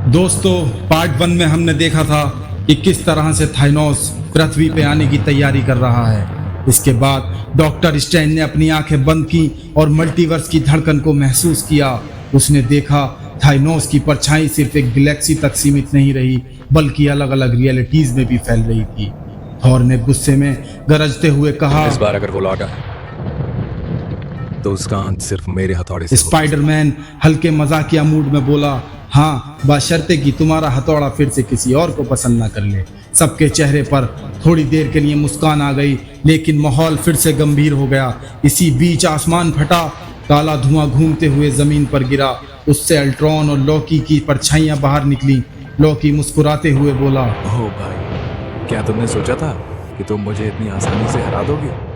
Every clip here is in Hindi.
दोस्तों, पार्ट 1 में हमने देखा था कि किस तरह से थाइनोस पृथ्वी पे आने की तैयारी कर रहा है। इसके बाद डॉक्टर स्ट्रेंज ने अपनी आंखें बंद की और मल्टीवर्स की धड़कन को महसूस किया। उसने देखा थाइनोस की परछाई सिर्फ एक गैलेक्सी तक सीमित नहीं रही, बल्कि अलग अलग रियलिटीज में भी फैल रही थी। थॉर ने गुस्से में गरजते हुए कहा, इस बार अगर वो लौटा तो उसका अंत सिर्फ मेरे हथौड़े से होगा। स्पाइडरमैन हल्के मजाकिया मूड में बोला, हाँ, बशर्ते कि तुम्हारा हथौड़ा फिर से किसी और को पसंद ना कर ले। सबके चेहरे पर थोड़ी देर के लिए मुस्कान आ गई, लेकिन माहौल फिर से गंभीर हो गया। इसी बीच आसमान फटा, काला धुआं घूमते हुए जमीन पर गिरा। उससे अल्ट्रॉन और लॉकी की परछाइयां बाहर निकली। लॉकी मुस्कुराते हुए बोला, ओह भाई, क्या तुमने सोचा था कि तुम मुझे इतनी आसानी से हरा दोगे?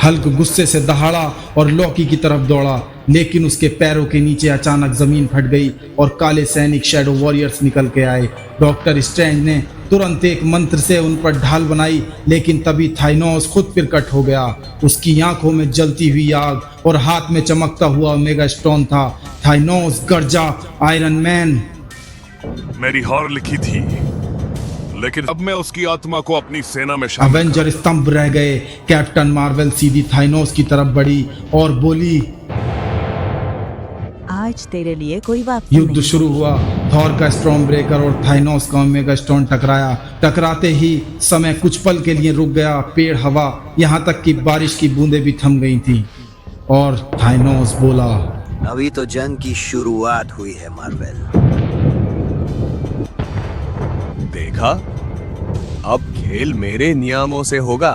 हल्क गुस्से से दहाड़ा और लॉकी की तरफ दौड़ा, लेकिन उसके पैरों के नीचे अचानक जमीन फट गई और काले सैनिक शैडो वॉरियर्स निकल के आए। डॉक्टर स्ट्रेंज ने तुरंत एक मंत्र से उन पर ढाल बनाई, लेकिन तभी थाइनोस खुद प्रकट हो गया। उसकी आंखों में जलती हुई आग और हाथ में चमकता हुआ ओमेगा स्टोन था। थाइनोस गर्जा, आयरन मैन, मेरी हार लिखी थी, लेकिन अब मैं उसकी आत्मा को अपनी सेना में शामिल अवेंजर स्तंभ रह गए। कैप्टन मार्वल सीधी थाइनोस की तरफ बढ़ी और बोली, आज तेरे लिए कोई बात युद्ध नहीं। शुरू हुआ। थॉर का स्टॉर्म ब्रेकर और थाइनोस का ओमेगा स्टोन टकराया। टकराते ही समय कुछ पल के लिए रुक गया। पेड़, हवा, यहाँ तक कि बारिश की बूंदें भी थम गई थीं। और थाइनोस बोला, अभी तो जंग की शुरुआत हुई है मार्वल। देखा, अब खेल मेरे नियमों से होगा।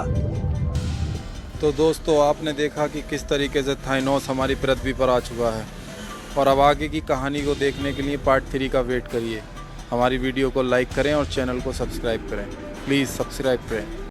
तो दोस्तों, आपने देखा कि किस तरीके से थाइनोस हमारी पृथ्वी पर आ चुका है। और अब आगे की कहानी को देखने के लिए पार्ट 3 का वेट करिए। हमारी वीडियो को लाइक करें और चैनल को सब्सक्राइब करें। प्लीज़ सब्सक्राइब करें।